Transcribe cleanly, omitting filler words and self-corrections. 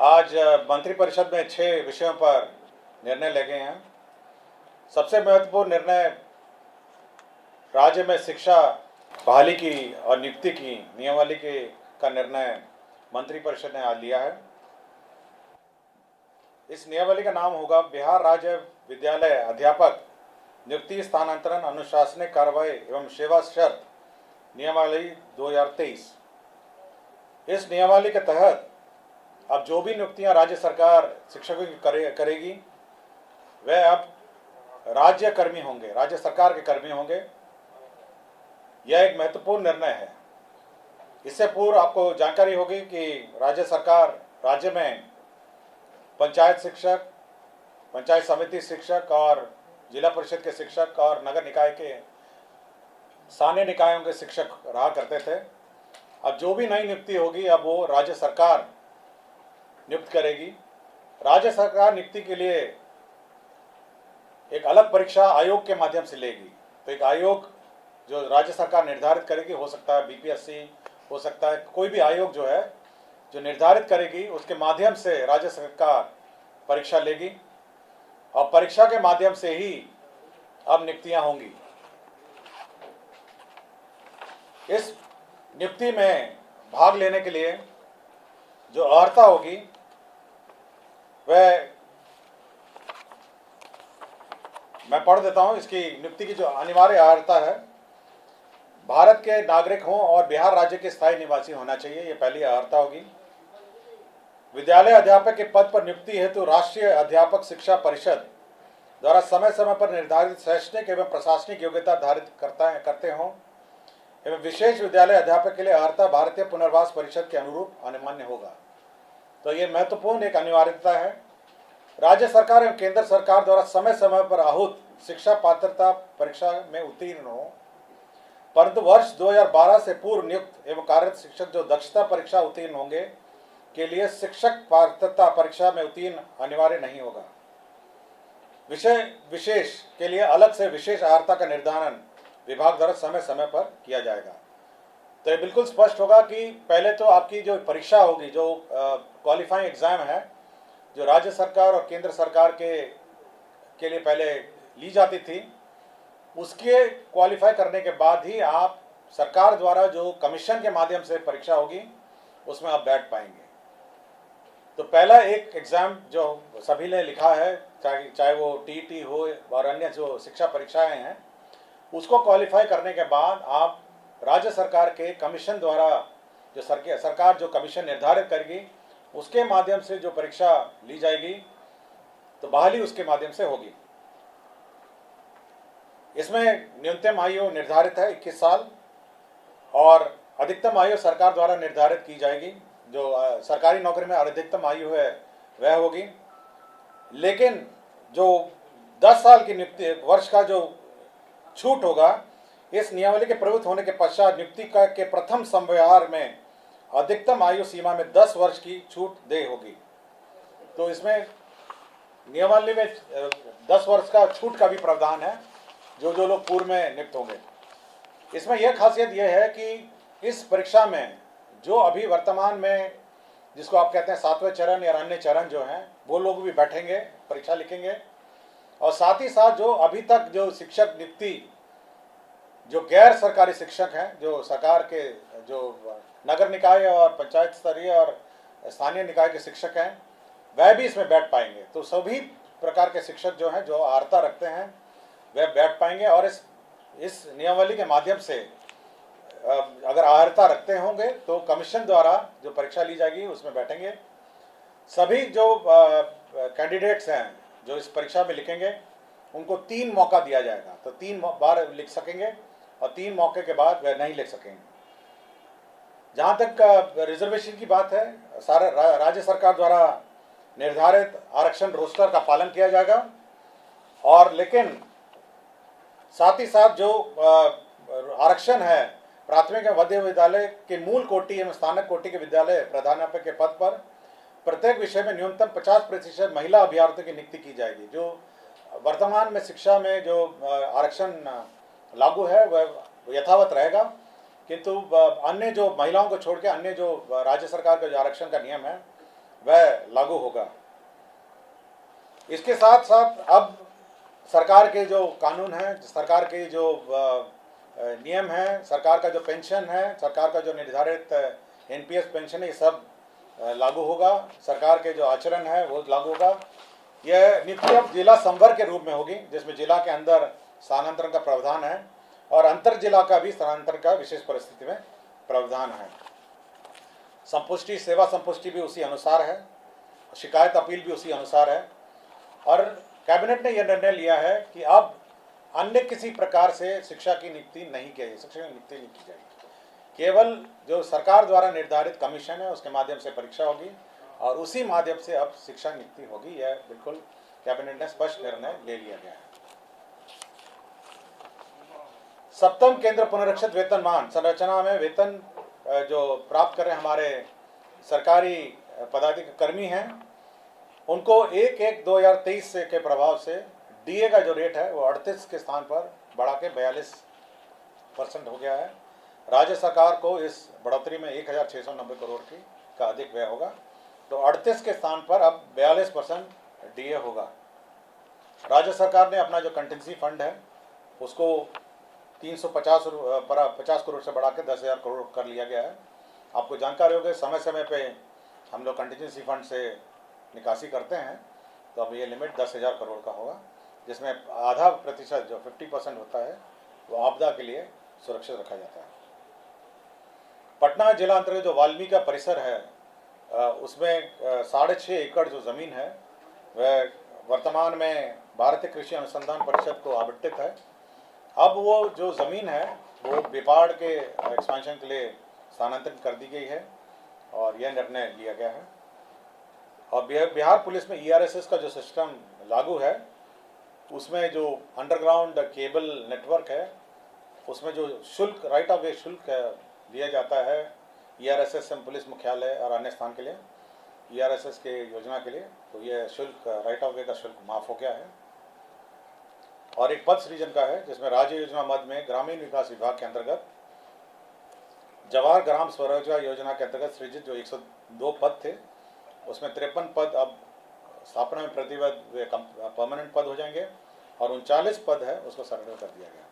आज मंत्रिपरिषद में 6 विषयों पर निर्णय ले गए हैं। सबसे महत्वपूर्ण निर्णय राज्य में शिक्षा बहाली की और नियुक्ति की नियमावली का निर्णय मंत्रिपरिषद ने आज लिया है। इस नियमावली का नाम होगा बिहार राज्य विद्यालय अध्यापक नियुक्ति स्थानांतरण अनुशासनिक कार्रवाई एवं सेवा शर्त नियमावली 2023। इस नियमावली के तहत अब जो भी नियुक्तियां राज्य सरकार शिक्षकों की करेगी वह अब राज्य कर्मी होंगे, राज्य सरकार के कर्मी होंगे। यह एक महत्वपूर्ण निर्णय है। इससे पूर्व आपको जानकारी होगी कि राज्य सरकार राज्य में पंचायत शिक्षक, पंचायत समिति शिक्षक और जिला परिषद के शिक्षक और नगर निकाय के स्थानीय निकायों के शिक्षक रहा करते थे। अब जो भी नई नियुक्ति होगी अब वो राज्य सरकार नियुक्त करेगी। राज्य सरकार नियुक्ति के लिए एक अलग परीक्षा आयोग के माध्यम से लेगी। तो एक आयोग जो राज्य सरकार निर्धारित करेगी, हो सकता है बीपीएससी, हो सकता है कोई भी आयोग जो है जो निर्धारित करेगी, उसके माध्यम से राज्य सरकार परीक्षा लेगी और परीक्षा के माध्यम से ही अब नियुक्तियां होंगी। इस नियुक्ति में भाग लेने के लिए जो अर्हता होगी वह मैं पढ़ देता हूं। इसकी नियुक्ति की जो अनिवार्य अर्हता है, भारत के नागरिक हों और बिहार राज्य के स्थायी निवासी होना चाहिए, ये पहली अर्हता होगी। विद्यालय अध्यापक के पद पर नियुक्ति हेतु राष्ट्रीय अध्यापक शिक्षा परिषद द्वारा समय समय पर निर्धारित शैक्षणिक एवं प्रशासनिक योग्यता धारित करते हों एवं विशेष विद्यालय अध्यापक के लिए अर्हता भारतीय पुनर्वास परिषद के अनुरूप अनिवार्य होगा। तो ये महत्वपूर्ण एक अनिवार्यता है। राज्य सरकार एवं केंद्र सरकार द्वारा समय समय पर आहूत शिक्षा पात्रता परीक्षा में उत्तीर्ण हो, परंतु वर्ष 2012 से पूर्व नियुक्त एवं कार्यरत शिक्षक जो दक्षता परीक्षा उत्तीर्ण होंगे के लिए शिक्षक पात्रता परीक्षा में उत्तीर्ण अनिवार्य नहीं होगा। विषय विशेष के लिए अलग से विशेष अर्हता का निर्धारण विभाग द्वारा समय समय पर किया जाएगा। तो ये बिल्कुल स्पष्ट होगा कि पहले तो आपकी जो परीक्षा होगी, जो क्वालिफाइंग एग्जाम है, जो राज्य सरकार और केंद्र सरकार के लिए पहले ली जाती थी, उसके क्वालिफाई करने के बाद ही आप सरकार द्वारा जो कमीशन के माध्यम से परीक्षा होगी उसमें आप बैठ पाएंगे। तो पहला एक एग्ज़ाम जो सभी ने लिखा है, चाहे वो टीईटी हो और अन्य जो शिक्षा परीक्षाएं हैं, उसको क्वालिफाई करने के बाद आप राज्य सरकार के कमीशन द्वारा जो सरकार जो कमीशन निर्धारित करेगी उसके माध्यम से जो परीक्षा ली जाएगी तो बहाली उसके माध्यम से होगी। इसमें न्यूनतम आयु निर्धारित है 21 साल और अधिकतम आयु सरकार द्वारा निर्धारित की जाएगी। जो सरकारी नौकरी में अधिकतम आयु है वह होगी, लेकिन जो 10 साल की नियुक्ति वर्ष का जो छूट होगा, इस नियमावली के प्रवृत्त होने के पश्चात नियुक्ति के प्रथम संव्यवहार में अधिकतम आयु सीमा में 10 वर्ष की छूट दे होगी। तो इसमें नियमावली में 10 वर्ष का छूट का भी प्रावधान है जो लोग पूर्व में नियुक्त होंगे। इसमें यह खासियत यह है कि इस परीक्षा में जो अभी वर्तमान में जिसको आप कहते हैं 7वें चरण या अन्य चरण जो हैं, वो लोग भी बैठेंगे, परीक्षा लिखेंगे। और साथ ही साथ जो अभी तक जो शिक्षक नियुक्ति जो गैर सरकारी शिक्षक हैं, जो सरकार के जो नगर निकाय और पंचायत स्तरीय और स्थानीय निकाय के शिक्षक हैं, वह भी इसमें बैठ पाएंगे। तो सभी प्रकार के शिक्षक जो हैं, जो अर्हता रखते हैं, वह बैठ पाएंगे। और इस नियमावली के माध्यम से अगर अर्हता रखते होंगे तो कमीशन द्वारा जो परीक्षा ली जाएगी उसमें बैठेंगे। सभी जो कैंडिडेट्स हैं जो इस परीक्षा में लिखेंगे उनको 3 मौका दिया जाएगा। तो 3 बार लिख सकेंगे और 3 मौके के बाद वह नहीं लिख सकेंगे। जहाँ तक रिजर्वेशन की बात है, सारा राज्य सरकार द्वारा निर्धारित आरक्षण रोस्टर का पालन किया जाएगा। और लेकिन साथ ही साथ जो आरक्षण है प्राथमिक एवं मध्य विद्यालय के मूल कोटि एवं स्थानक कोटि के विद्यालय प्रधानाध्यापक के पद पर प्रत्येक विषय में न्यूनतम 50% महिला अभ्यर्थियों की नियुक्ति की जाएगी। जो वर्तमान में शिक्षा में जो आरक्षण लागू है वह यथावत रहेगा, किंतु अन्य जो महिलाओं को छोड़ के अन्य जो राज्य सरकार का जो आरक्षण का नियम है वह लागू होगा। इसके साथ साथ अब सरकार के जो कानून हैं, सरकार के जो नियम हैं, सरकार का जो पेंशन है, सरकार का जो निर्धारित एनपीएस पेंशन है, ये सब लागू होगा। सरकार के जो आचरण है वो लागू होगा। यह नीति अब जिला संवर्ग के रूप में होगी, जिसमें जिला के अंदर स्थानांतरण का प्रावधान है और अंतर जिला का भी स्थानांतरण का विशेष परिस्थिति में प्रावधान है। संपुष्टि, सेवा संपुष्टि भी उसी अनुसार है, शिकायत अपील भी उसी अनुसार है। और कैबिनेट ने यह निर्णय लिया है कि अब अन्य किसी प्रकार से शिक्षा की नियुक्ति नहीं की जाएगी, शिक्षा की नियुक्ति नहीं की जाएगी। केवल जो सरकार द्वारा निर्धारित कमीशन है उसके माध्यम से परीक्षा होगी और उसी माध्यम से अब शिक्षा नियुक्ति होगी। यह बिल्कुल कैबिनेट ने स्पष्ट निर्णय ले लिया गया है। सप्तम केंद्र पुनरीक्षित वेतनमान संरचना में वेतन जो प्राप्त कर रहे हमारे सरकारी पदाधिकारी कर्मी हैं, उनको 1/1/2023 के प्रभाव से डीए का जो रेट है वो 38 के स्थान पर बढ़ा के 42% हो गया है। राज्य सरकार को इस बढ़ोतरी में 1690 करोड़ का अधिक व्यय होगा, तो 38 के स्थान पर अब 42% डीए होगा। राज्य सरकार ने अपना जो कंटिजेंसी फंड है उसको 350 करोड़ से बढ़ा के 10,000 करोड़ कर लिया गया है। आपको जानकारी होगी, समय समय पे हम लोग कंटिजेंसी फंड से निकासी करते हैं, तो अब ये लिमिट 10,000 करोड़ का होगा, जिसमें आधा प्रतिशत जो 50% होता है वो आपदा के लिए सुरक्षित रखा जाता है। पटना जिला अंतर्गत जो वाल्मीकि का परिसर है उसमें 6.5 एकड़ जो ज़मीन है वह वर्तमान में भारतीय कृषि अनुसंधान परिषद को आवंटित है। अब वो जो ज़मीन है वो बिपाड़ के एक्सपेंशन के लिए स्थानांतरित कर दी गई है और यह निर्णय लिया गया है। और बिहार पुलिस में ईआरएसएस का जो सिस्टम लागू है उसमें जो अंडरग्राउंड केबल नेटवर्क है उसमें जो शुल्क, राइट ऑफ वे शुल्क दिया जाता है ईआरएसएस पुलिस मुख्यालय और अन्य स्थान के लिए, ईआरएसएस के योजना के लिए, तो यह शुल्क, राइट ऑफ वे का शुल्क माफ़ हो गया है। और एक पद सृजन का है जिसमें राज्य योजना मद में ग्रामीण विकास विभाग के अंतर्गत जवाहर ग्राम स्वरोजगार योजना के अंतर्गत सृजित जो 102 पद थे उसमें 53 पद अब स्थापना में प्रतिबद्ध परमानेंट पद हो जाएंगे और 39 पद है उसको सरेंडर कर दिया गया।